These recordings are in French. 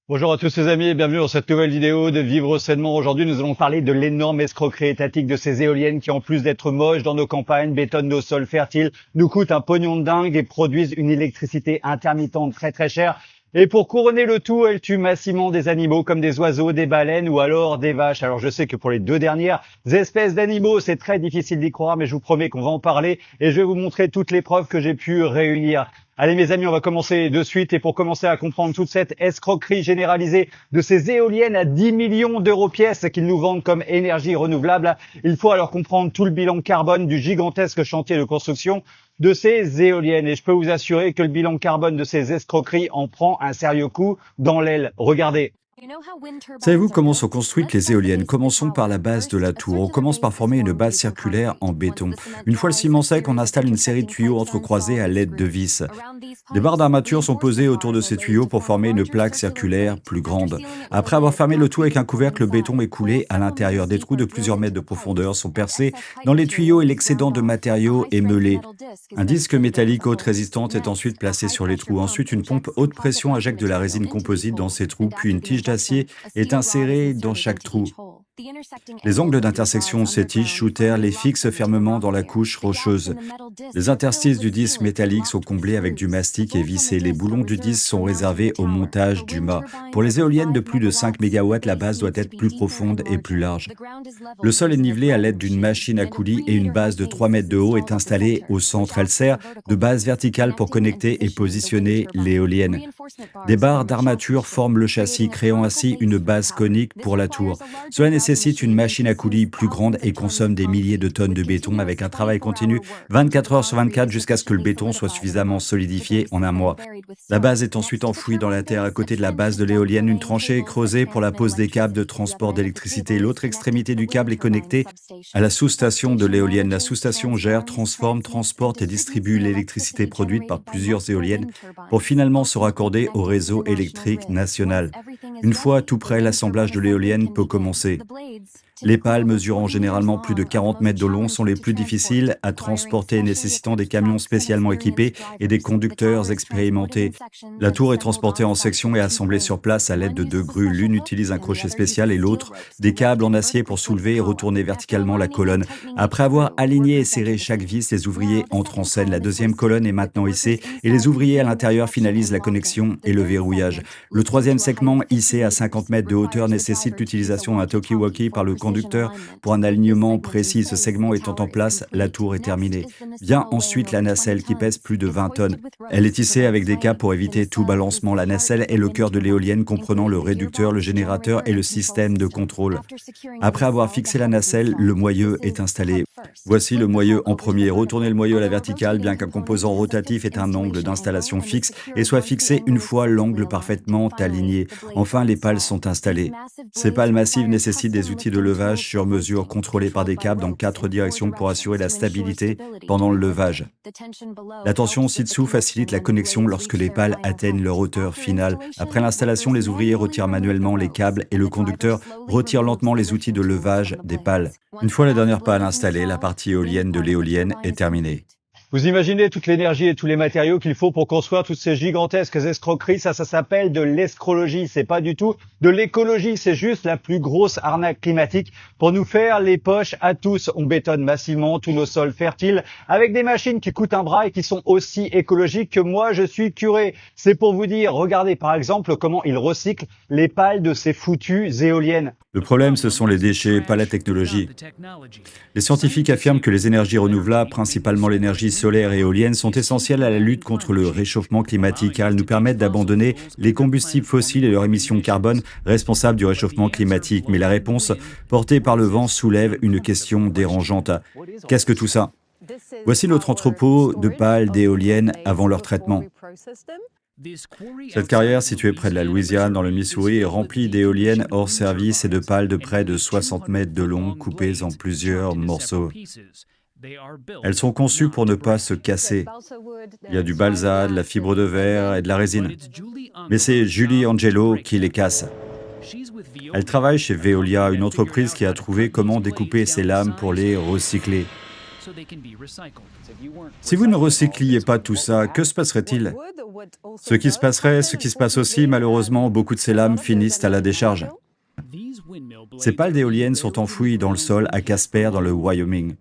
Bonjour à tous les amis et bienvenue dans cette nouvelle vidéo de Vivre sainement. Aujourd'hui, nous allons parler de l'énorme escroquerie étatique de ces éoliennes qui, en plus d'être moches dans nos campagnes, bétonnent nos sols fertiles, nous coûtent un pognon de dingue et produisent une électricité intermittente très chère. Et pour couronner le tout, elles tuent massivement des animaux comme des oiseaux, des baleines ou alors des vaches. Alors je sais que pour les deux dernières espèces d'animaux, c'est très difficile d'y croire, mais je vous promets qu'on va en parler et je vais vous montrer toutes les preuves que j'ai pu réunir. Allez mes amis, on va commencer de suite et pour commencer à comprendre toute cette escroquerie généralisée de ces éoliennes à 10 millions d'euros pièce qu'ils nous vendent comme énergie renouvelable, il faut alors comprendre tout le bilan carbone du gigantesque chantier de construction de ces éoliennes. Et je peux vous assurer que le bilan carbone de ces escroqueries en prend un sérieux coup dans l'aile. Regardez. Savez-vous comment sont construites les éoliennes? Commençons par la base de la tour. On commence par former une base circulaire en béton. Une fois le ciment sec, on installe une série de tuyaux entrecroisés à l'aide de vis. Des barres d'armature sont posées autour de ces tuyaux pour former une plaque circulaire plus grande. Après avoir fermé le tout avec un couvercle, le béton est coulé à l'intérieur. Des trous de plusieurs mètres de profondeur sont percés dans les tuyaux et l'excédent de matériaux est meulé. Un disque métallique haute résistante est ensuite placé sur les trous. Ensuite, une pompe haute pression injecte de la résine composite dans ces trous, puis une tige d'acier est insérée dans chaque trou. Les angles d'intersection de ces tiges sous terre les fixent fermement dans la couche rocheuse. Les interstices du disque métallique sont comblés avec du mastic et vissés. Les boulons du disque sont réservés au montage du mât. Pour les éoliennes de plus de 5 MW, la base doit être plus profonde et plus large. Le sol est nivelé à l'aide d'une machine à coulis et une base de 3 mètres de haut est installée au centre. Elle sert de base verticale pour connecter et positionner l'éolienne. Des barres d'armature forment le châssis, créant ainsi une base conique pour la tour. Cela nécessite une machine à coulis plus grande et consomme des milliers de tonnes de béton avec un travail continu 24 heures sur 24 jusqu'à ce que le béton soit suffisamment solidifié en un mois. La base est ensuite enfouie dans la terre. À côté de la base de l'éolienne, une tranchée est creusée pour la pose des câbles de transport d'électricité. L'autre extrémité du câble est connectée à la sous-station de l'éolienne. La sous-station gère, transforme, transporte et distribue l'électricité produite par plusieurs éoliennes pour finalement se raccorder au réseau électrique national. Une fois tout prêt, l'assemblage de l'éolienne peut commencer. Les pales, mesurant généralement plus de 40 mètres de long, sont les plus difficiles à transporter, nécessitant des camions spécialement équipés et des conducteurs expérimentés. La tour est transportée en sections et assemblée sur place à l'aide de deux grues. L'une utilise un crochet spécial et l'autre des câbles en acier pour soulever et retourner verticalement la colonne. Après avoir aligné et serré chaque vis, les ouvriers entrent en scène. La deuxième colonne est maintenant hissée et les ouvriers à l'intérieur finalisent la connexion et le verrouillage. Le troisième segment, hissé à 50 mètres de hauteur, nécessite l'utilisation d'un talkie-walkie par le conducteur pour un alignement précis. Ce segment étant en place, la tour est terminée. Vient ensuite la nacelle qui pèse plus de 20 tonnes. Elle est tissée avec des câbles pour éviter tout balancement. La nacelle est le cœur de l'éolienne comprenant le réducteur, le générateur et le système de contrôle. Après avoir fixé la nacelle, le moyeu est installé. Voici le moyeu en premier. Retournez le moyeu à la verticale, bien qu'un composant rotatif ait un angle d'installation fixe et soit fixé une fois l'angle parfaitement aligné. Enfin, les pales sont installées. Ces pales massives nécessitent des outils de levage sur mesure contrôlés par des câbles dans 4 directions pour assurer la stabilité pendant le levage. La tension ci-dessous facilite la connexion lorsque les pales atteignent leur hauteur finale. Après l'installation, les ouvriers retirent manuellement les câbles et le conducteur retire lentement les outils de levage des pales. Une fois la dernière pale installée, la partie éolienne de l'éolienne est terminée. Vous imaginez toute l'énergie et tous les matériaux qu'il faut pour construire toutes ces gigantesques escroqueries. Ça s'appelle de l'escrologie. C'est pas du tout de l'écologie. C'est juste la plus grosse arnaque climatique pour nous faire les poches à tous. On bétonne massivement tous nos sols fertiles avec des machines qui coûtent un bras et qui sont aussi écologiques que moi, je suis curé. C'est pour vous dire, regardez par exemple comment ils recyclent les pales de ces foutues éoliennes. Le problème, ce sont les déchets, pas la technologie. Les scientifiques affirment que les énergies renouvelables, principalement l'énergie solaire et éolienne, sont essentielles à la lutte contre le réchauffement climatique car elles nous permettent d'abandonner les combustibles fossiles et leurs émissions carbone responsables du réchauffement climatique. Mais la réponse portée par le vent soulève une question dérangeante. Qu'est-ce que tout ça? Voici notre entrepôt de pales d'éoliennes avant leur traitement. Cette carrière, située près de la Louisiane, dans le Missouri, est remplie d'éoliennes hors service et de pales de près de 60 mètres de long, coupées en plusieurs morceaux. Elles sont conçues pour ne pas se casser. Il y a du balsa, de la fibre de verre et de la résine. Mais c'est Julie Angelo qui les casse. Elle travaille chez Veolia, une entreprise qui a trouvé comment découper ces lames pour les recycler. Si vous ne recycliez pas tout ça, que se passerait-il? Ce qui se passerait, ce qui se passe aussi, malheureusement, beaucoup de ces lames finissent à la décharge. Ces pales d'éoliennes sont enfouies dans le sol à Casper, dans le Wyoming.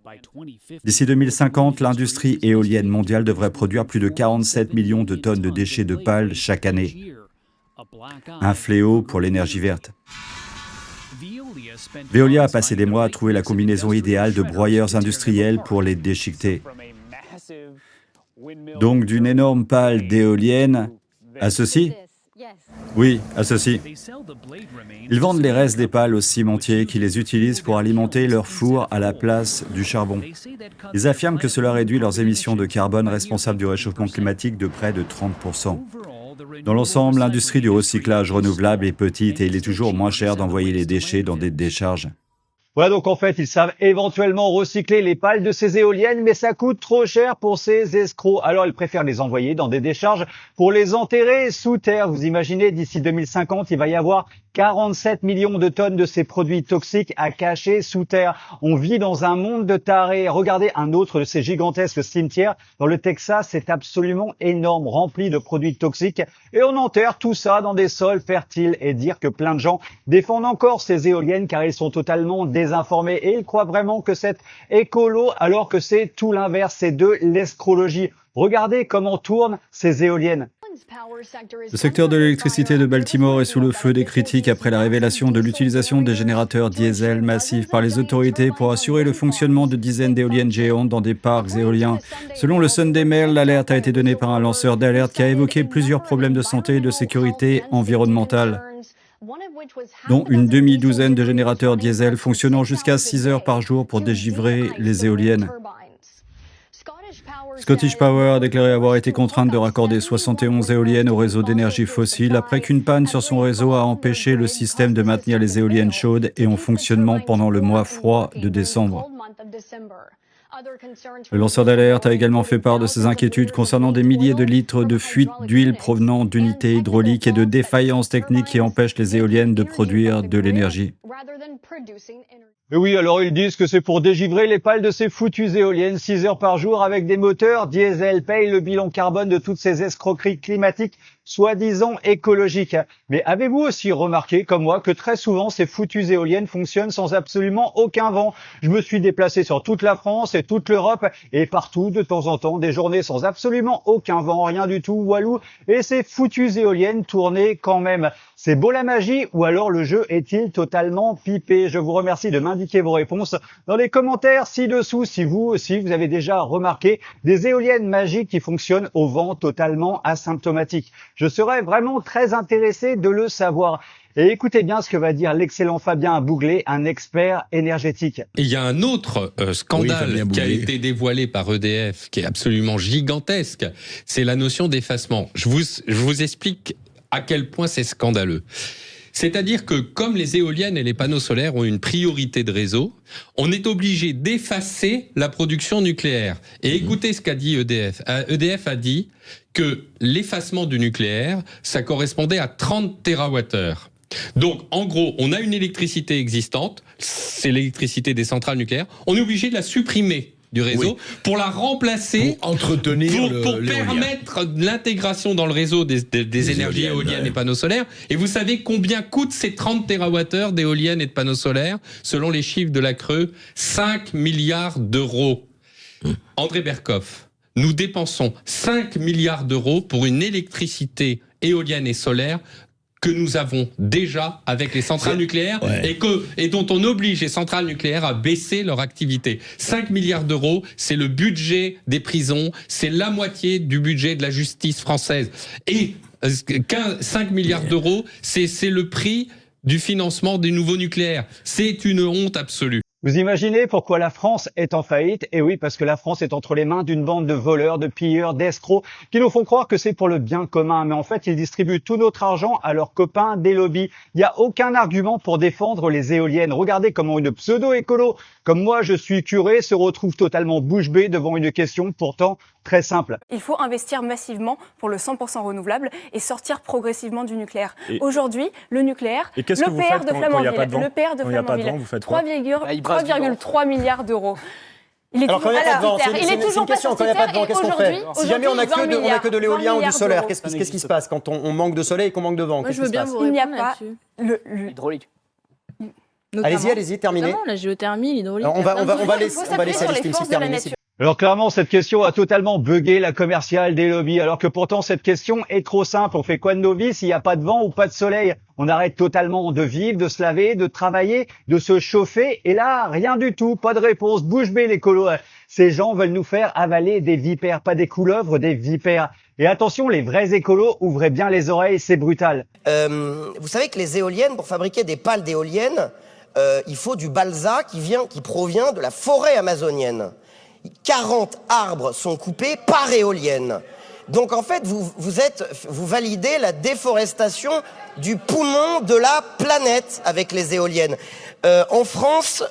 D'ici 2050, l'industrie éolienne mondiale devrait produire plus de 47 millions de tonnes de déchets de pales chaque année. Un fléau pour l'énergie verte. Veolia a passé des mois à trouver la combinaison idéale de broyeurs industriels pour les déchiqueter. Donc d'une énorme pale d'éolienne à ceci? Oui, à ceci. Ils vendent les restes des pales aux cimentiers qui les utilisent pour alimenter leur four à la place du charbon. Ils affirment que cela réduit leurs émissions de carbone responsables du réchauffement climatique de près de 30%. Dans l'ensemble, l'industrie du recyclage renouvelable est petite et il est toujours moins cher d'envoyer les déchets dans des décharges. Voilà, donc en fait, ils savent éventuellement recycler les pales de ces éoliennes, mais ça coûte trop cher pour ces escrocs. Alors ils préfèrent les envoyer dans des décharges pour les enterrer sous terre. Vous imaginez, d'ici 2050, il va y avoir 47 millions de tonnes de ces produits toxiques à cacher sous terre. On vit dans un monde de tarés. Regardez un autre de ces gigantesques cimetières dans le Texas, c'est absolument énorme, rempli de produits toxiques. Et on enterre tout ça dans des sols fertiles. Et dire que plein de gens défendent encore ces éoliennes car ils sont totalement désinformés et ils croient vraiment que c'est écolo alors que c'est tout l'inverse, c'est de l'escrologie. Regardez comment tournent ces éoliennes. Le secteur de l'électricité de Baltimore est sous le feu des critiques après la révélation de l'utilisation des générateurs diesel massifs par les autorités pour assurer le fonctionnement de dizaines d'éoliennes géantes dans des parcs éoliens. Selon le Sunday Mail, l'alerte a été donnée par un lanceur d'alerte qui a évoqué plusieurs problèmes de santé et de sécurité environnementale, dont une demi-douzaine de générateurs diesel fonctionnant jusqu'à 6 heures par jour pour dégivrer les éoliennes. Scottish Power a déclaré avoir été contrainte de raccorder 71 éoliennes au réseau d'énergie fossile après qu'une panne sur son réseau a empêché le système de maintenir les éoliennes chaudes et en fonctionnement pendant le mois froid de décembre. Le lanceur d'alerte a également fait part de ses inquiétudes concernant des milliers de litres de fuite d'huile provenant d'unités hydrauliques et de défaillances techniques qui empêchent les éoliennes de produire de l'énergie. Mais oui, alors ils disent que c'est pour dégivrer les pales de ces foutues éoliennes 6 heures par jour avec des moteurs diesel. Paye le bilan carbone de toutes ces escroqueries climatiques soi-disant écologiques. Mais avez-vous aussi remarqué, comme moi, que très souvent ces foutues éoliennes fonctionnent sans absolument aucun vent? Je me suis déplacé sur toute la France et toute l'Europe et partout, de temps en temps, des journées sans absolument aucun vent, rien du tout, walou, et ces foutues éoliennes tournaient quand même. C'est beau la magie ou alors le jeu est-il totalement pipé? Je vous remercie de m'indiquer vos réponses dans les commentaires ci-dessous si vous aussi vous avez déjà remarqué des éoliennes magiques qui fonctionnent au vent totalement asymptomatique. Je serais vraiment très intéressé de le savoir. Et écoutez bien ce que va dire l'excellent Fabien Bouglet, un expert énergétique. Et il y a un autre scandale qui a été dévoilé par EDF, qui est absolument gigantesque, c'est la notion d'effacement. Je vous explique à quel point c'est scandaleux. C'est-à-dire que comme les éoliennes et les panneaux solaires ont une priorité de réseau, on est obligé d'effacer la production nucléaire. Et écoutez ce qu'a dit EDF. EDF a dit que l'effacement du nucléaire, ça correspondait à 30 TWh. Donc, en gros, on a une électricité existante, c'est l'électricité des centrales nucléaires, on est obligé de la supprimer du réseau pour la remplacer, pour entretenir pour permettre l'intégration dans le réseau des énergies éoliennes et panneaux solaires. Et vous savez combien coûtent ces 30 TWh d'éoliennes et de panneaux solaires? Selon les chiffres de la Creux, 5 milliards d'euros. André Berkoff, nous dépensons 5 milliards d'euros pour une électricité éolienne et solaire que nous avons déjà avec les centrales nucléaires et dont on oblige les centrales nucléaires à baisser leur activité. 5 milliards d'euros, c'est le budget des prisons, c'est la moitié du budget de la justice française. Et 5 milliards d'euros, c'est le prix du financement des nouveaux nucléaires. C'est une honte absolue. Vous imaginez pourquoi la France est en faillite? Et oui, parce que la France est entre les mains d'une bande de voleurs, de pilleurs, d'escrocs qui nous font croire que c'est pour le bien commun. Mais en fait, ils distribuent tout notre argent à leurs copains des lobbies. Il n'y a aucun argument pour défendre les éoliennes. Regardez comment une pseudo-écolo, comme moi je suis curé, se retrouve totalement bouche bée devant une question pourtant très simple. Il faut investir massivement pour le 100% renouvelable et sortir progressivement du nucléaire. Aujourd'hui, le nucléaire, le PR de Flamanville, 3,3 milliards d'euros. Il est Alors quand il n'y a pas de vent, statutaire. c'est une question, quand il n'y a pas de vent, qu'est-ce qu'on fait? Si jamais on n'a que de l'éolien ou du solaire, qu'est-ce qui se passe quand on manque de soleil et qu'on manque de vent? Moi, je veux bien vous répondre. Il n'y a pas l'hydraulique. Allez-y, terminez. La géothermie, l'hydraulique. On va laisser Alexis terminer. Alors clairement, cette question a totalement bugué la commerciale des lobbies, alors que pourtant cette question est trop simple. On fait quoi de nos vies s'il n'y a pas de vent ou pas de soleil? On arrête totalement de vivre, de se laver, de travailler, de se chauffer, et là, rien du tout, pas de réponse, bouche bée les colos. Ces gens veulent nous faire avaler des vipères, pas des couleuvres, des vipères. Et attention, les vrais écolos, ouvrez bien les oreilles, c'est brutal. Vous savez que les éoliennes, pour fabriquer des pales d'éoliennes, il faut du balsa qui provient de la forêt amazonienne. 40 arbres sont coupés par éolienne. Donc en fait, vous validez la déforestation du poumon de la planète avec les éoliennes. En France,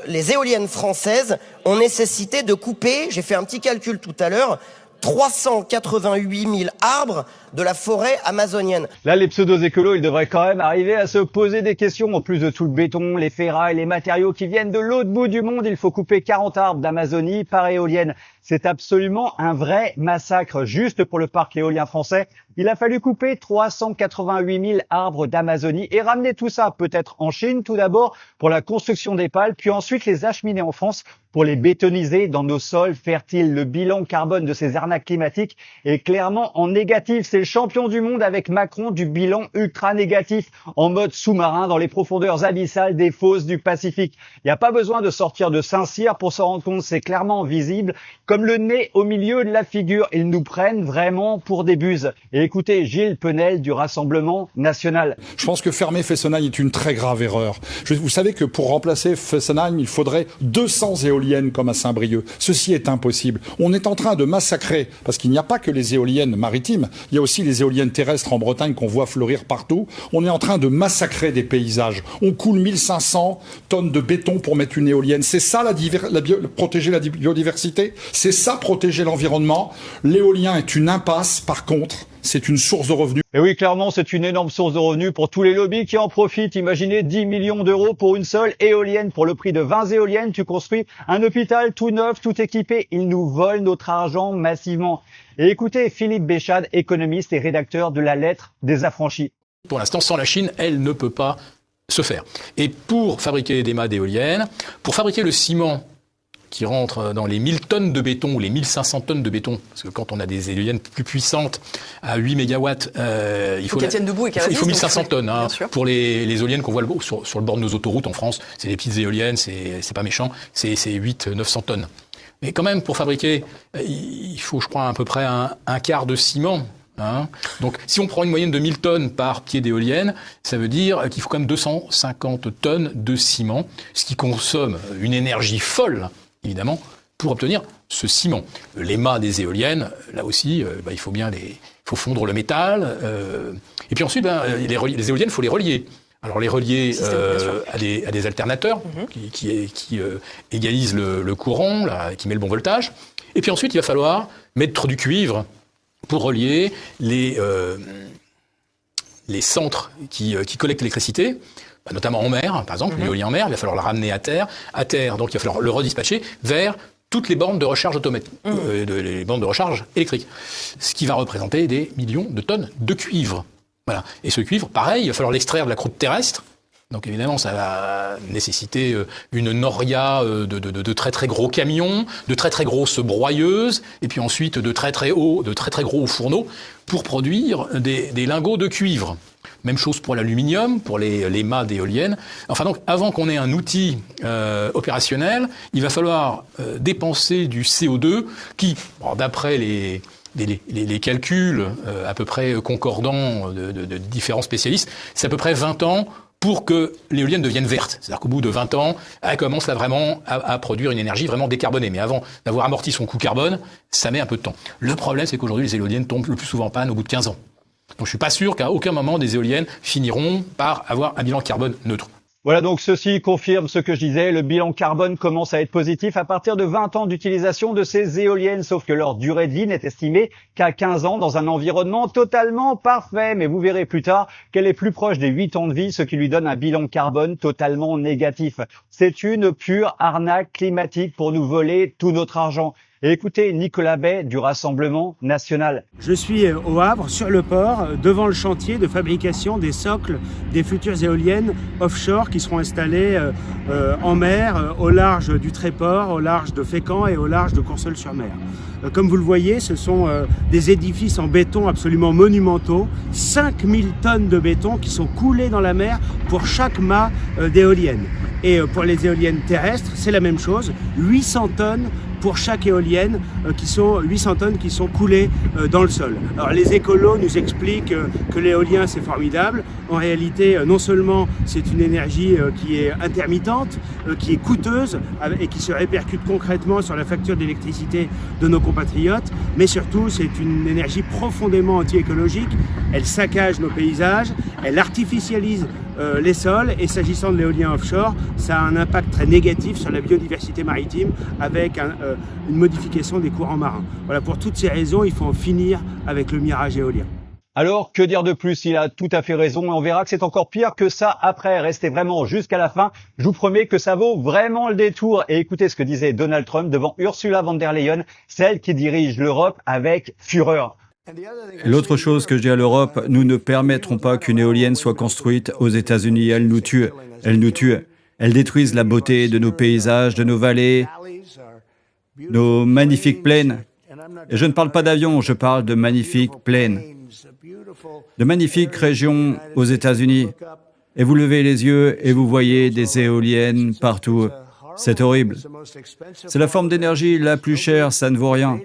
les éoliennes françaises ont nécessité de couper, j'ai fait un petit calcul tout à l'heure, 388 000 arbres de la forêt amazonienne. Là, les pseudo-écolos, ils devraient quand même arriver à se poser des questions. En plus de tout le béton, les ferrailles, les matériaux qui viennent de l'autre bout du monde, il faut couper 40 arbres d'Amazonie par éolienne. C'est absolument un vrai massacre. Juste pour le parc éolien français, il a fallu couper 388 000 arbres d'Amazonie et ramener tout ça, peut-être en Chine tout d'abord, pour la construction des pales, puis ensuite les acheminer en France pour les bétoniser dans nos sols fertiles. Le bilan carbone de ces arnaques climatiques est clairement en négatif. C'est le champion du monde avec Macron du bilan ultra négatif, en mode sous-marin dans les profondeurs abyssales des fosses du Pacifique. Il n'y a pas besoin de sortir de Saint-Cyr pour s'en rendre compte, c'est clairement visible. Comme le nez au milieu de la figure, ils nous prennent vraiment pour des buses. Et écoutez Gilles Penel du Rassemblement National. Je pense que fermer Fessenheim est une très grave erreur. Vous savez que pour remplacer Fessenheim, il faudrait 200 éoliennes comme à Saint-Brieuc. Ceci est impossible. On est en train de massacrer, parce qu'il n'y a pas que les éoliennes maritimes, il y a aussi les éoliennes terrestres en Bretagne qu'on voit fleurir partout. On est en train de massacrer des paysages. On coule 1500 tonnes de béton pour mettre une éolienne. C'est ça protéger la biodiversité? C'est ça protéger l'environnement? L'éolien est une impasse, par contre. C'est une source de revenus. Et oui, clairement, c'est une énorme source de revenus pour tous les lobbies qui en profitent. Imaginez 10 millions d'euros pour une seule éolienne. Pour le prix de 20 éoliennes, tu construis un hôpital tout neuf, tout équipé. Ils nous volent notre argent massivement. Et écoutez Philippe Béchade, économiste et rédacteur de la Lettre des Affranchis. Pour l'instant, sans la Chine, elle ne peut pas se faire. Et pour fabriquer des mâts d'éoliennes, pour fabriquer le ciment qui rentre dans les 1000 tonnes de béton ou les 1500 tonnes de béton, parce que quand on a des éoliennes plus puissantes à 8 mégawatts, il faut qu'elles tiennent debout et qu'elles résistent. Il faut 1500 tonnes pour les éoliennes qu'on voit sur le bord de nos autoroutes en France. C'est des petites éoliennes, c'est pas méchant, c'est 800-900 tonnes. Mais quand même, pour fabriquer, il faut, je crois, à peu près un quart de ciment. Donc, si on prend une moyenne de 1000 tonnes par pied d'éolienne, ça veut dire qu'il faut quand même 250 tonnes de ciment, ce qui consomme une énergie folle, évidemment, pour obtenir ce ciment. Les mâts des éoliennes, là aussi, il faut fondre le métal. Et puis ensuite, les éoliennes, il faut les relier. Alors les relier à des alternateurs qui égalisent le courant, là, qui met le bon voltage. Et puis ensuite, il va falloir mettre du cuivre pour relier les centres qui collectent l'électricité, notamment en mer, par exemple, l'éolien en mer, il va falloir le ramener à terre, donc il va falloir le redispatcher vers toutes les bornes de recharge automatique, les bornes de recharge électriques, ce qui va représenter des millions de tonnes de cuivre. Voilà. Et ce cuivre, pareil, il va falloir l'extraire de la croûte terrestre. Donc évidemment, ça va nécessiter une noria de très très gros camions, de très très grosses broyeuses, et puis ensuite de très très gros fourneaux pour produire des lingots de cuivre. Même chose pour l'aluminium, pour les mâts d'éoliennes. Enfin donc, avant qu'on ait un outil opérationnel, il va falloir dépenser du CO2 qui, d'après les calculs à peu près concordants de différents spécialistes, c'est à peu près 20 ans pour que l'éolienne devienne verte. C'est-à-dire qu'au bout de 20 ans, elle commence là vraiment à produire une énergie vraiment décarbonée. Mais avant d'avoir amorti son coût carbone, ça met un peu de temps. Le problème, c'est qu'aujourd'hui, les éoliennes tombent le plus souvent en panne au bout de 15 ans. Donc je suis pas sûr qu'à aucun moment des éoliennes finiront par avoir un bilan carbone neutre. Voilà, donc ceci confirme ce que je disais, le bilan carbone commence à être positif à partir de 20 ans d'utilisation de ces éoliennes, sauf que leur durée de vie n'est estimée qu'à 15 ans dans un environnement totalement parfait. Mais vous verrez plus tard qu'elle est plus proche des 8 ans de vie, ce qui lui donne un bilan carbone totalement négatif. C'est une pure arnaque climatique pour nous voler tout notre argent. Et écoutez Nicolas Bay du Rassemblement National. Je suis au Havre, sur le port, devant le chantier de fabrication des socles des futures éoliennes offshore qui seront installées en mer, au large du Tréport, au large de Fécamp et au large de Courseulles-sur-Mer. Comme vous le voyez, ce sont des édifices en béton absolument monumentaux, 5000 tonnes de béton qui sont coulées dans la mer pour chaque mât d'éoliennes. Et pour les éoliennes terrestres, c'est la même chose, 800 tonnes pour chaque éolienne, 800 tonnes qui sont coulées dans le sol. Alors les écolos nous expliquent que l'éolien c'est formidable. En réalité, non seulement c'est une énergie qui est intermittente, qui est coûteuse et qui se répercute concrètement sur la facture d'électricité de nos compatriotes, mais surtout c'est une énergie profondément anti-écologique. Elle saccage nos paysages, elle artificialise les sols, et s'agissant de l'éolien offshore, ça a un impact très négatif sur la biodiversité maritime avec une modification des courants marins. Voilà, pour toutes ces raisons, il faut en finir avec le mirage éolien. Alors, que dire de plus? Il a tout à fait raison, et on verra que c'est encore pire que ça après. Restez vraiment jusqu'à la fin. Je vous promets que ça vaut vraiment le détour. Et écoutez ce que disait Donald Trump devant Ursula von der Leyen, celle qui dirige l'Europe avec fureur. L'autre chose que je dis à l'Europe, nous ne permettrons pas qu'une éolienne soit construite aux États-Unis. Elle nous tue. Elle nous tue. Elles détruisent la beauté de nos paysages, de nos vallées, nos magnifiques plaines. Et je ne parle pas d'avions, je parle de magnifiques plaines, de magnifiques régions aux États-Unis. Et vous levez les yeux et vous voyez des éoliennes partout. C'est horrible. C'est la forme d'énergie la plus chère, ça ne vaut rien.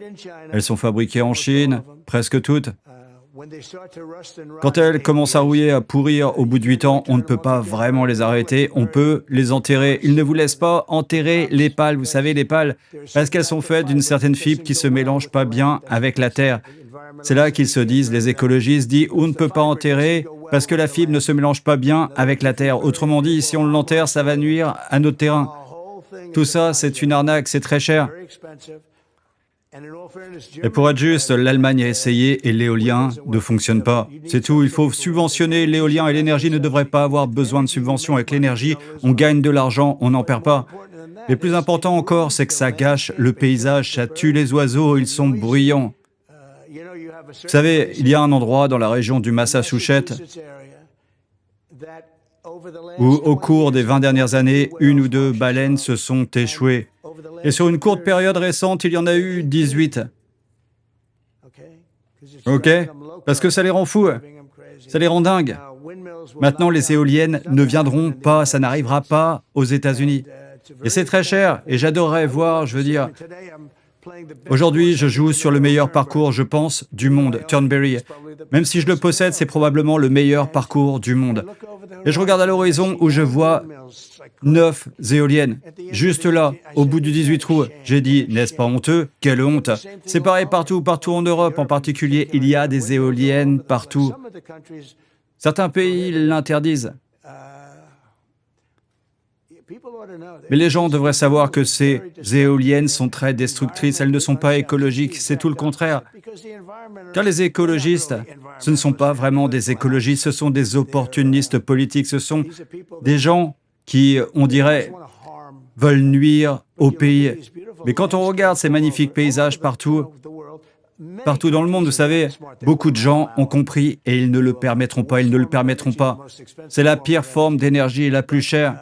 Elles sont fabriquées en Chine, presque toutes. Quand elles commencent à rouiller, à pourrir au bout de 8 ans, on ne peut pas vraiment les arrêter, on peut les enterrer. Ils ne vous laissent pas enterrer les pales, vous savez, les pales, parce qu'elles sont faites d'une certaine fibre qui ne se mélange pas bien avec la terre. C'est là qu'ils se disent, les écologistes disent, on ne peut pas enterrer parce que la fibre ne se mélange pas bien avec la terre. Autrement dit, si on l'enterre, ça va nuire à notre terrain. Tout ça, c'est une arnaque, c'est très cher. Et pour être juste, l'Allemagne a essayé et l'éolien ne fonctionne pas. C'est tout, il faut subventionner l'éolien et l'énergie ne devrait pas avoir besoin de subventions. Avec l'énergie, on gagne de l'argent, on n'en perd pas. Le plus important encore, c'est que ça gâche le paysage, ça tue les oiseaux, ils sont bruyants. Vous savez, il y a un endroit dans la région du Massachusetts où, au cours des 20 dernières années, 1 ou 2 baleines se sont échouées. Et sur une courte période récente, il y en a eu 18. Ok? Parce que ça les rend fous, ça les rend dingues. Maintenant, les éoliennes ne viendront pas, ça n'arrivera pas aux États-Unis. Et c'est très cher, et j'adorerais voir, je veux dire... Aujourd'hui, je joue sur le meilleur parcours, je pense, du monde, Turnberry. Même si je le possède, c'est probablement le meilleur parcours du monde. Et je regarde à l'horizon où je vois 9 éoliennes, juste là, au bout du 18 trous. J'ai dit, n'est-ce pas honteux? Quelle honte! C'est pareil partout en Europe en particulier, il y a des éoliennes partout. Certains pays l'interdisent. Mais les gens devraient savoir que ces éoliennes sont très destructrices, elles ne sont pas écologiques, c'est tout le contraire. Car les écologistes, ce ne sont pas vraiment des écologistes, ce sont des opportunistes politiques, ce sont des gens qui, on dirait, veulent nuire au pays. Mais quand on regarde ces magnifiques paysages partout dans le monde, vous savez, beaucoup de gens ont compris et ils ne le permettront pas, ils ne le permettront pas. C'est la pire forme d'énergie, la plus chère.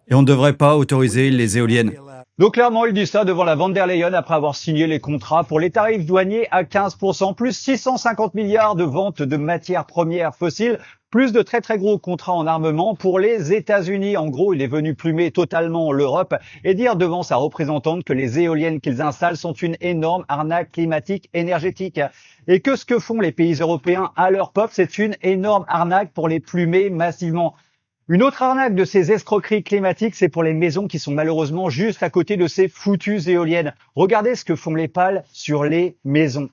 Et on ne devrait pas autoriser les éoliennes. Donc clairement, il dit ça devant la von der Leyen après avoir signé les contrats pour les tarifs douaniers à 15%, plus 650 milliards de ventes de matières premières fossiles, plus de très très gros contrats en armement pour les États-Unis. En gros, il est venu plumer totalement l'Europe et dire devant sa représentante que les éoliennes qu'ils installent sont une énorme arnaque climatique énergétique. Et que ce que font les pays européens à leur peuple, c'est une énorme arnaque pour les plumer massivement. Une autre arnaque de ces escroqueries climatiques, c'est pour les maisons qui sont malheureusement juste à côté de ces foutues éoliennes. Regardez ce que font les pales sur les maisons.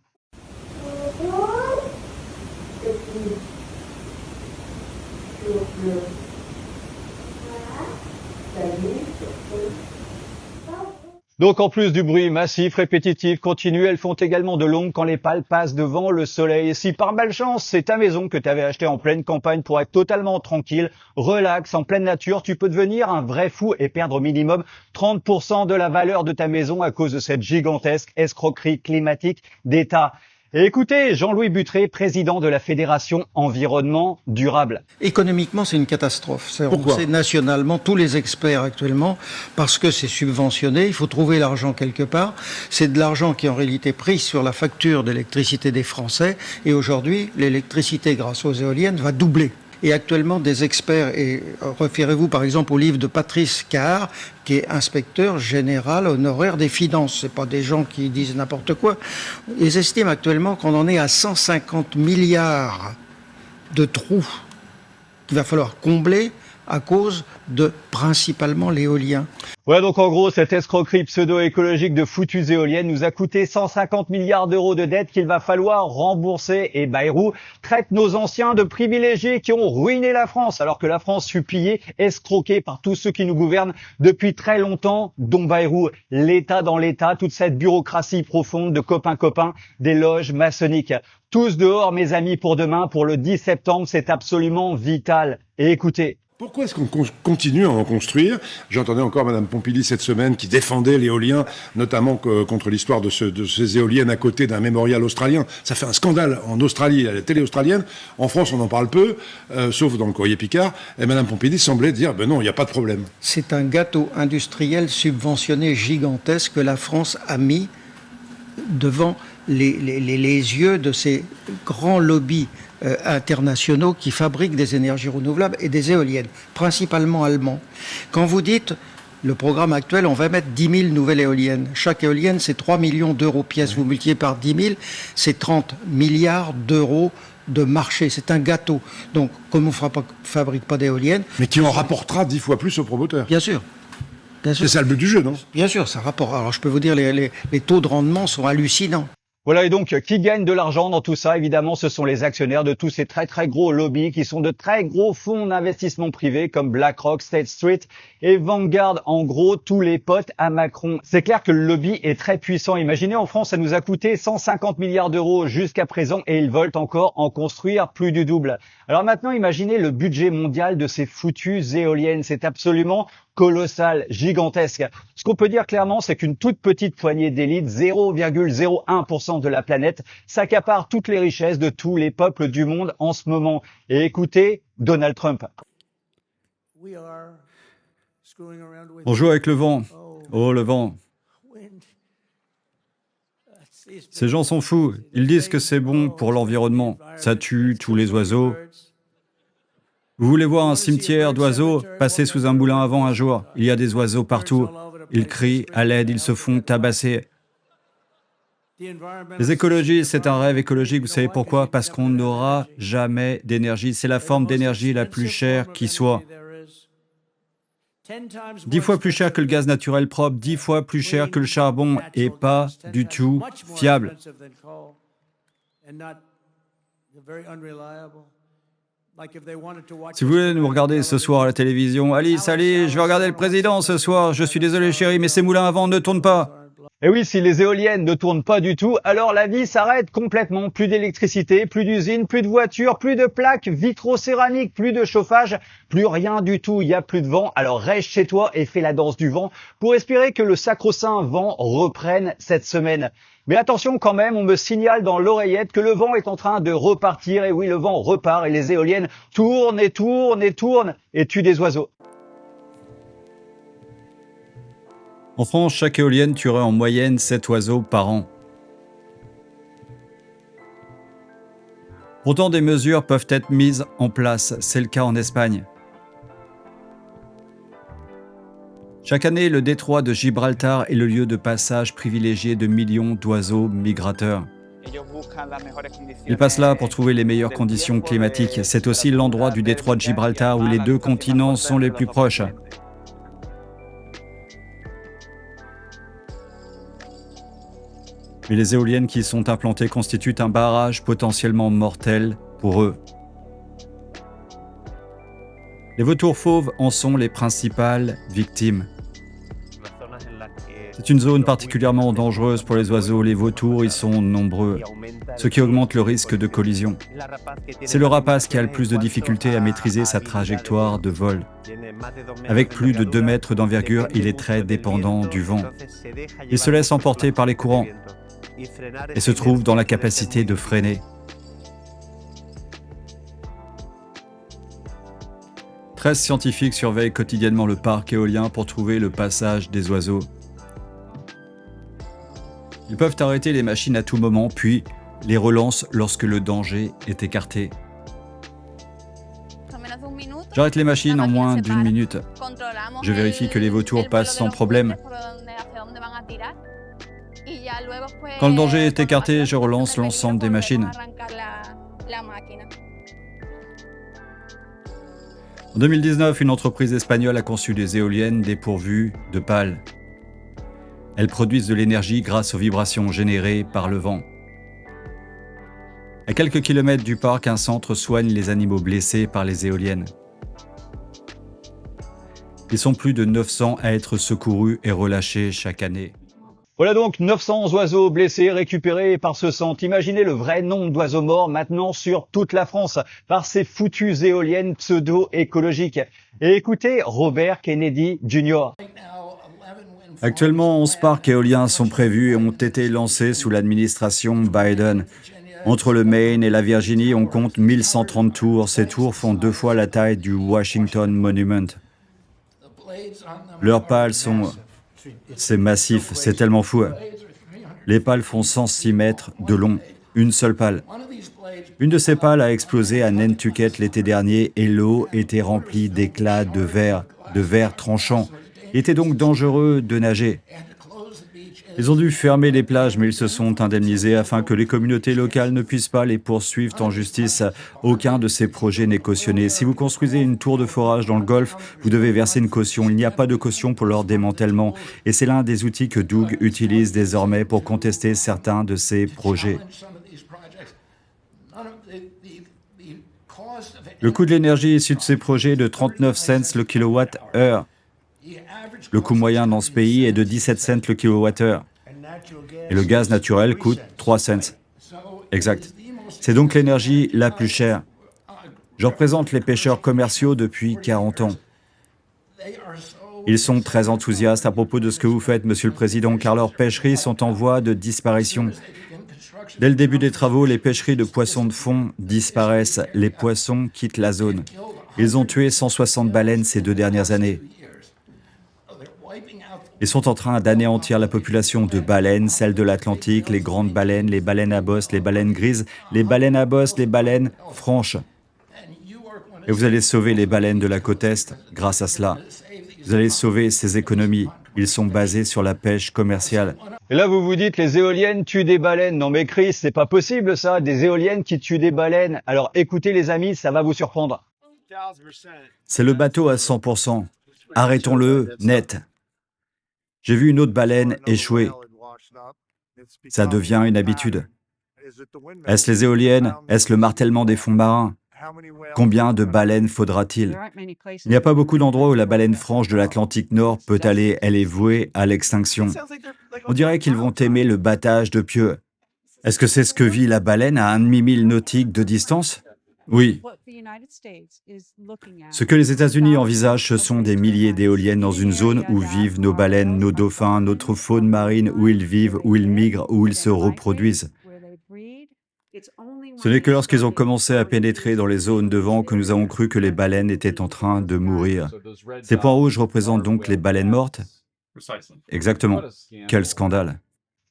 Donc en plus du bruit massif, répétitif, continu, elles font également de l'ombre quand les pales passent devant le soleil. Et si par malchance, c'est ta maison que tu avais achetée en pleine campagne pour être totalement tranquille, relax, en pleine nature, tu peux devenir un vrai fou et perdre au minimum 30% de la valeur de ta maison à cause de cette gigantesque escroquerie climatique d'État. Et écoutez, Jean-Louis Buttré, président de la Fédération Environnement Durable. Économiquement, c'est une catastrophe. Pourquoi ? On sait nationalement, tous les experts actuellement, parce que c'est subventionné, il faut trouver l'argent quelque part. C'est de l'argent qui est en réalité pris sur la facture d'électricité des Français. Et aujourd'hui, l'électricité, grâce aux éoliennes, va doubler. Et actuellement, des experts, et référez-vous par exemple au livre de Patrice Cahard, qui est inspecteur général honoraire des finances. C'est pas des gens qui disent n'importe quoi. Ils estiment actuellement qu'on en est à 150 milliards de trous qu'il va falloir combler à cause de principalement l'éolien. Ouais, donc en gros, cette escroquerie pseudo-écologique de foutues éoliennes nous a coûté 150 milliards d'euros de dettes qu'il va falloir rembourser. Et Bayrou traite nos anciens de privilégiés qui ont ruiné la France, alors que la France fut pillée, escroquée par tous ceux qui nous gouvernent depuis très longtemps, dont Bayrou, l'État dans l'État, toute cette bureaucratie profonde de copains-copains des loges maçonniques. Tous dehors, mes amis, pour demain, pour le 10 septembre, c'est absolument vital. Et écoutez, pourquoi est-ce qu'on continue à en construire? J'entendais encore Madame Pompili cette semaine qui défendait l'éolien, notamment contre l'histoire de ces éoliennes à côté d'un mémorial australien. Ça fait un scandale en Australie, à la télé australienne. En France, on en parle peu, sauf dans le Courrier Picard. Et Madame Pompili semblait dire, ben non, il n'y a pas de problème. C'est un gâteau industriel subventionné gigantesque que la France a mis devant les yeux de ces grands lobbies internationaux qui fabriquent des énergies renouvelables et des éoliennes, principalement allemands. Quand vous dites, le programme actuel, on va mettre 10 000 nouvelles éoliennes. Chaque éolienne, c'est 3 millions d'euros pièce. Vous multipliez par 10 000, c'est 30 milliards d'euros de marché. C'est un gâteau. Donc, comme on ne fabrique pas d'éoliennes... Mais qui en rapportera 10 fois plus au promoteur. Bien sûr. C'est ça le but du jeu, non? Bien sûr, ça rapporte. Alors, je peux vous dire, les taux de rendement sont hallucinants. Voilà, et donc, qui gagne de l'argent dans tout ça? Évidemment, ce sont les actionnaires de tous ces très très gros lobbies qui sont de très gros fonds d'investissement privés comme BlackRock, State Street et Vanguard. En gros, tous les potes à Macron. C'est clair que le lobby est très puissant. Imaginez, en France, ça nous a coûté 150 milliards d'euros jusqu'à présent et ils veulent encore en construire plus du double. Alors maintenant, imaginez le budget mondial de ces foutues éoliennes. C'est absolument colossal, gigantesque. Ce qu'on peut dire clairement, c'est qu'une toute petite poignée d'élites, 0,01% de la planète, s'accapare toutes les richesses de tous les peuples du monde en ce moment. Et écoutez, Donald Trump. On joue avec le vent. Oh, le vent. Ces gens sont fous. Ils disent que c'est bon pour l'environnement. Ça tue tous les oiseaux. Vous voulez voir un cimetière d'oiseaux? Passez sous un moulin à vent un jour. Il y a des oiseaux partout. Ils crient à l'aide, ils se font tabasser. Les écologistes, c'est un rêve écologique. Vous savez pourquoi? Parce qu'on n'aura jamais d'énergie. C'est la forme d'énergie la plus chère qui soit. 10 fois plus cher que le gaz naturel propre, 10 fois plus cher que le charbon et pas du tout fiable. Si vous voulez nous regarder ce soir à la télévision, Alice, je vais regarder le président ce soir. Je suis désolé chérie, mais ces moulins à vent ne tournent pas. Et oui, si les éoliennes ne tournent pas du tout, alors la vie s'arrête complètement. Plus d'électricité, plus d'usines, plus de voitures, plus de plaques vitrocéramiques, plus de chauffage, plus rien du tout. Il n'y a plus de vent. Alors reste chez toi et fais la danse du vent pour espérer que le sacro-saint vent reprenne cette semaine. Mais attention quand même, on me signale dans l'oreillette que le vent est en train de repartir. Et oui, le vent repart et les éoliennes tournent et tournent et tournent et tuent des oiseaux. En France, chaque éolienne tuerait en moyenne 7 oiseaux par an. Pourtant, des mesures peuvent être mises en place. C'est le cas en Espagne. Chaque année, le détroit de Gibraltar est le lieu de passage privilégié de millions d'oiseaux migrateurs. Ils passent là pour trouver les meilleures conditions climatiques. C'est aussi l'endroit du détroit de Gibraltar où les deux continents sont les plus proches. Mais les éoliennes qui y sont implantées constituent un barrage potentiellement mortel pour eux. Les vautours fauves en sont les principales victimes. C'est une zone particulièrement dangereuse pour les oiseaux. Les vautours y sont nombreux, ce qui augmente le risque de collision. C'est le rapace qui a le plus de difficultés à maîtriser sa trajectoire de vol. Avec plus de 2 mètres d'envergure, il est très dépendant du vent. Il se laisse emporter par les courants et se trouve dans la capacité de freiner. 13 scientifiques surveillent quotidiennement le parc éolien pour trouver le passage des oiseaux. Ils peuvent arrêter les machines à tout moment, puis les relancent lorsque le danger est écarté. J'arrête les machines en moins d'1 minute. Je vérifie que les vautours passent sans problème. Quand le danger est écarté, je relance l'ensemble des machines. En 2019, une entreprise espagnole a conçu des éoliennes dépourvues de pales. Elles produisent de l'énergie grâce aux vibrations générées par le vent. À quelques kilomètres du parc, un centre soigne les animaux blessés par les éoliennes. Ils sont plus de 900 à être secourus et relâchés chaque année. Voilà donc 900 oiseaux blessés récupérés par ce centre. Imaginez le vrai nombre d'oiseaux morts maintenant sur toute la France par ces foutues éoliennes pseudo-écologiques. Et écoutez Robert Kennedy Jr. Actuellement, 11 parcs éoliens sont prévus et ont été lancés sous l'administration Biden. Entre le Maine et la Virginie, on compte 1130 tours. Ces tours font 2 fois la taille du Washington Monument. Leurs pales sont... C'est massif, c'est tellement fou. Les pales font 106 mètres de long, une seule pale. Une de ces pales a explosé à Nantucket l'été dernier et l'eau était remplie d'éclats de verre tranchant. Il était donc dangereux de nager. Ils ont dû fermer les plages, mais ils se sont indemnisés afin que les communautés locales ne puissent pas les poursuivre en justice. Aucun de ces projets n'est cautionné. Si vous construisez une tour de forage dans le Golfe, vous devez verser une caution. Il n'y a pas de caution pour leur démantèlement. Et c'est l'un des outils que Doug utilise désormais pour contester certains de ces projets. Le coût de l'énergie issu de ces projets est de 39 cents le kilowatt-heure. Le coût moyen dans ce pays est de 17 cents le kilowattheure. Et le gaz naturel coûte 3 cents. Exact. C'est donc l'énergie la plus chère. Je représente les pêcheurs commerciaux depuis 40 ans. Ils sont très enthousiastes à propos de ce que vous faites, Monsieur le Président, car leurs pêcheries sont en voie de disparition. Dès le début des travaux, les pêcheries de poissons de fond disparaissent. Les poissons quittent la zone. Ils ont tué 160 baleines ces 2 dernières années. Ils sont en train d'anéantir la population de baleines, celles de l'Atlantique, les grandes baleines, les baleines à bosse, les baleines grises, les baleines à bosse, les baleines franches. Et vous allez sauver les baleines de la côte Est grâce à cela. Vous allez sauver ces économies. Ils sont basés sur la pêche commerciale. Et là, vous vous dites, les éoliennes tuent des baleines. Non mais Chris, c'est pas possible ça, des éoliennes qui tuent des baleines. Alors écoutez les amis, ça va vous surprendre. C'est le bateau à 100%. Arrêtons-le net. J'ai vu une autre baleine échouer. Ça devient une habitude. Est-ce les éoliennes? Est-ce le martèlement des fonds marins? Combien de baleines faudra-t-il? Il n'y a pas beaucoup d'endroits où la baleine franche de l'Atlantique Nord peut aller. Elle est vouée à l'extinction. On dirait qu'ils vont aimer le battage de pieux. Est-ce que c'est ce que vit la baleine à 1 demi-mille nautique de distance? Oui. Ce que les États-Unis envisagent, ce sont des milliers d'éoliennes dans une zone où vivent nos baleines, nos dauphins, notre faune marine, où ils vivent, où ils migrent, où ils se reproduisent. Ce n'est que lorsqu'ils ont commencé à pénétrer dans les zones de vent que nous avons cru que les baleines étaient en train de mourir. Ces points rouges représentent donc les baleines mortes? Exactement. Quel scandale.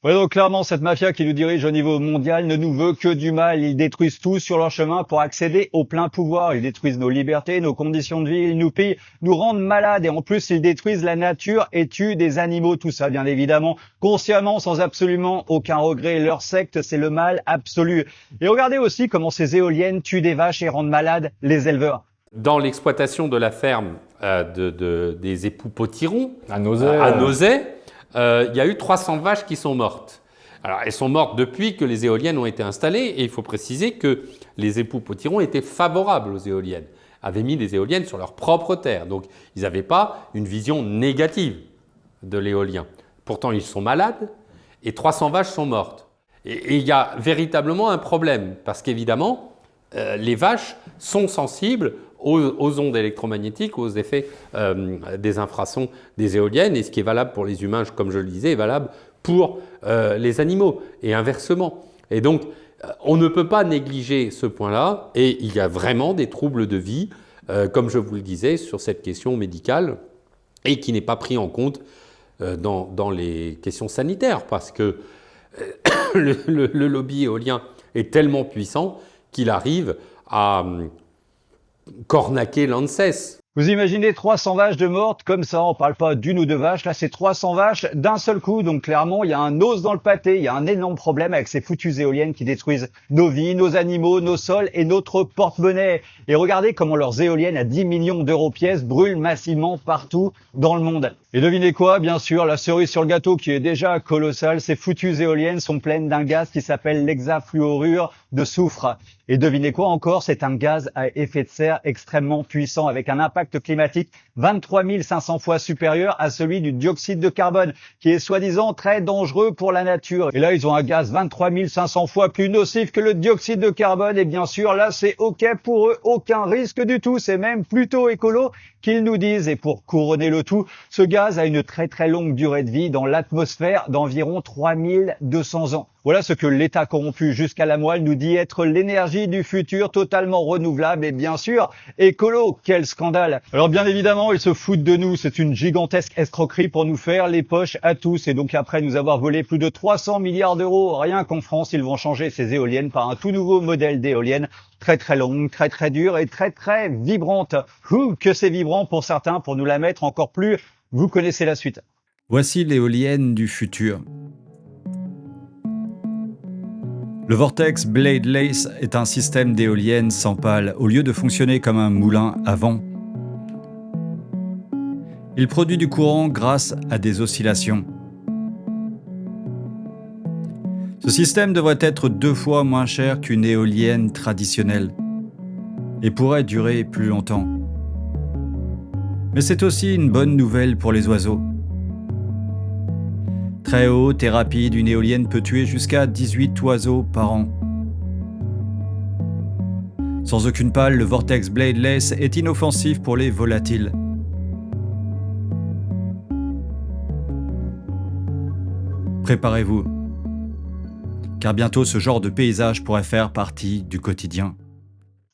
Ouais, donc clairement, cette mafia qui nous dirige au niveau mondial ne nous veut que du mal. Ils détruisent tout sur leur chemin pour accéder au plein pouvoir. Ils détruisent nos libertés, nos conditions de vie, ils nous pillent, nous rendent malades et en plus, ils détruisent la nature et tuent des animaux. Tout ça, bien évidemment, consciemment, sans absolument aucun regret. Leur secte, c'est le mal absolu. Et regardez aussi comment ces éoliennes tuent des vaches et rendent malades les éleveurs. Dans l'exploitation de la ferme des époux Potiron, à Nozay, il y a eu 300 vaches qui sont mortes. Alors, elles sont mortes depuis que les éoliennes ont été installées et il faut préciser que les époux Potiron étaient favorables aux éoliennes, avaient mis des éoliennes sur leur propre terre. Donc, ils n'avaient pas une vision négative de l'éolien. Pourtant, ils sont malades et 300 vaches sont mortes. Et il y a véritablement un problème parce qu'évidemment, les vaches sont sensibles aux ondes électromagnétiques, aux effets des infrasons des éoliennes. Et ce qui est valable pour les humains, comme je le disais, est valable pour les animaux et inversement. Et donc, on ne peut pas négliger ce point-là. Et il y a vraiment des troubles de vie, comme je vous le disais, sur cette question médicale et qui n'est pas pris en compte dans les questions sanitaires parce que le lobby éolien est tellement puissant qu'il arrive à cornaquer l'ANSES. Vous imaginez 300 vaches de mortes comme ça, on parle pas d'une ou deux vaches, là c'est 300 vaches d'un seul coup, donc clairement il y a un os dans le pâté, il y a un énorme problème avec ces foutues éoliennes qui détruisent nos vies, nos animaux, nos sols et notre porte-monnaie. Et regardez comment leurs éoliennes à 10 millions d'euros pièce brûlent massivement partout dans le monde. Et devinez quoi, bien sûr, la cerise sur le gâteau qui est déjà colossale, ces foutues éoliennes sont pleines d'un gaz qui s'appelle l'hexafluorure de soufre. Et devinez quoi encore, c'est un gaz à effet de serre extrêmement puissant avec un impact climatique 23 500 fois supérieur à celui du dioxyde de carbone qui est soi-disant très dangereux pour la nature. Et là, ils ont un gaz 23 500 fois plus nocif que le dioxyde de carbone et bien sûr, là, c'est OK pour eux, aucun risque du tout, c'est même plutôt écolo qu'ils nous disent. Et pour couronner le tout, ce gaz a une très très longue durée de vie dans l'atmosphère d'environ 3200 ans. Voilà ce que l'État corrompu jusqu'à la moelle nous dit être l'énergie du futur totalement renouvelable et bien sûr écolo. Quel scandale! Alors bien évidemment, ils se foutent de nous. C'est une gigantesque escroquerie pour nous faire les poches à tous. Et donc après nous avoir volé plus de 300 milliards d'euros, rien qu'en France, ils vont changer ces éoliennes par un tout nouveau modèle d'éolienne très très longue, très très dure et très très vibrante. Ouh, que c'est vibrant pour certains, pour nous la mettre encore plus. Vous connaissez la suite. Voici l'éolienne du futur. Le Vortex Blade Lace est un système d'éolienne sans pales, au lieu de fonctionner comme un moulin à vent. Il produit du courant grâce à des oscillations. Ce système devrait être 2 fois moins cher qu'une éolienne traditionnelle et pourrait durer plus longtemps. Mais c'est aussi une bonne nouvelle pour les oiseaux. Très haute et rapide, une éolienne peut tuer jusqu'à 18 oiseaux par an. Sans aucune pale, le Vortex Blade Lace est inoffensif pour les volatiles. Préparez-vous, car bientôt ce genre de paysage pourrait faire partie du quotidien.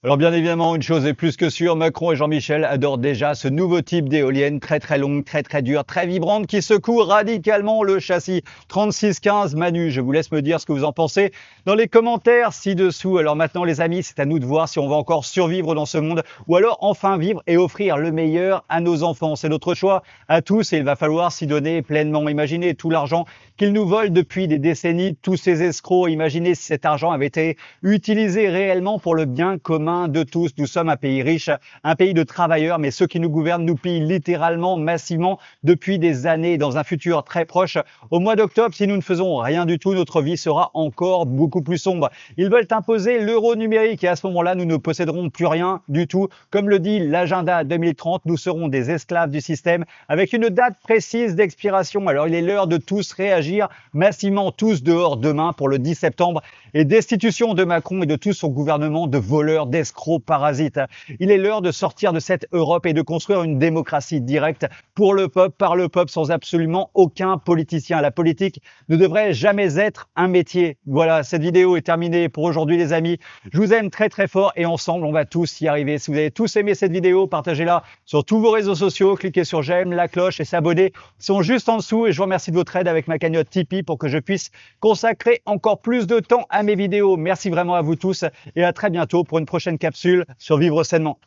Alors bien évidemment, une chose est plus que sûre, Macron et Jean-Michel adorent déjà ce nouveau type d'éolienne très très longue, très très dure, très vibrante qui secoue radicalement le châssis. 3615 Manu, je vous laisse me dire ce que vous en pensez dans les commentaires ci-dessous. Alors maintenant les amis, c'est à nous de voir si on va encore survivre dans ce monde ou alors enfin vivre et offrir le meilleur à nos enfants. C'est notre choix à tous et il va falloir s'y donner pleinement. Imaginez tout l'argent qu'ils nous volent depuis des décennies, tous ces escrocs. Imaginez si cet argent avait été utilisé réellement pour le bien commun de tous. Nous sommes un pays riche, un pays de travailleurs, mais ceux qui nous gouvernent nous pillent littéralement, massivement, depuis des années. Dans un futur très proche, au mois d'octobre, si nous ne faisons rien du tout, notre vie sera encore beaucoup plus sombre. Ils veulent imposer l'euro numérique et à ce moment-là, nous ne posséderons plus rien du tout. Comme le dit l'agenda 2030, nous serons des esclaves du système avec une date précise d'expiration. Alors il est l'heure de tous réagir massivement, tous dehors demain pour le 10 septembre et destitution de Macron et de tout son gouvernement de voleurs, d'escrocs, parasites. Il est l'heure de sortir de cette Europe et de construire une démocratie directe pour le peuple, par le peuple, sans absolument aucun politicien. La politique ne devrait jamais être un métier. Voilà, cette vidéo est terminée pour aujourd'hui les amis. Je vous aime très très fort et ensemble on va tous y arriver. Si vous avez tous aimé cette vidéo, partagez-la sur tous vos réseaux sociaux, cliquez sur j'aime, la cloche et s'abonner. Ils sont juste en dessous et je vous remercie de votre aide avec ma cagnotte Tipeee pour que je puisse consacrer encore plus de temps à mes vidéos. Merci vraiment à vous tous et à très bientôt pour une prochaine capsule sur Vivre Sainement.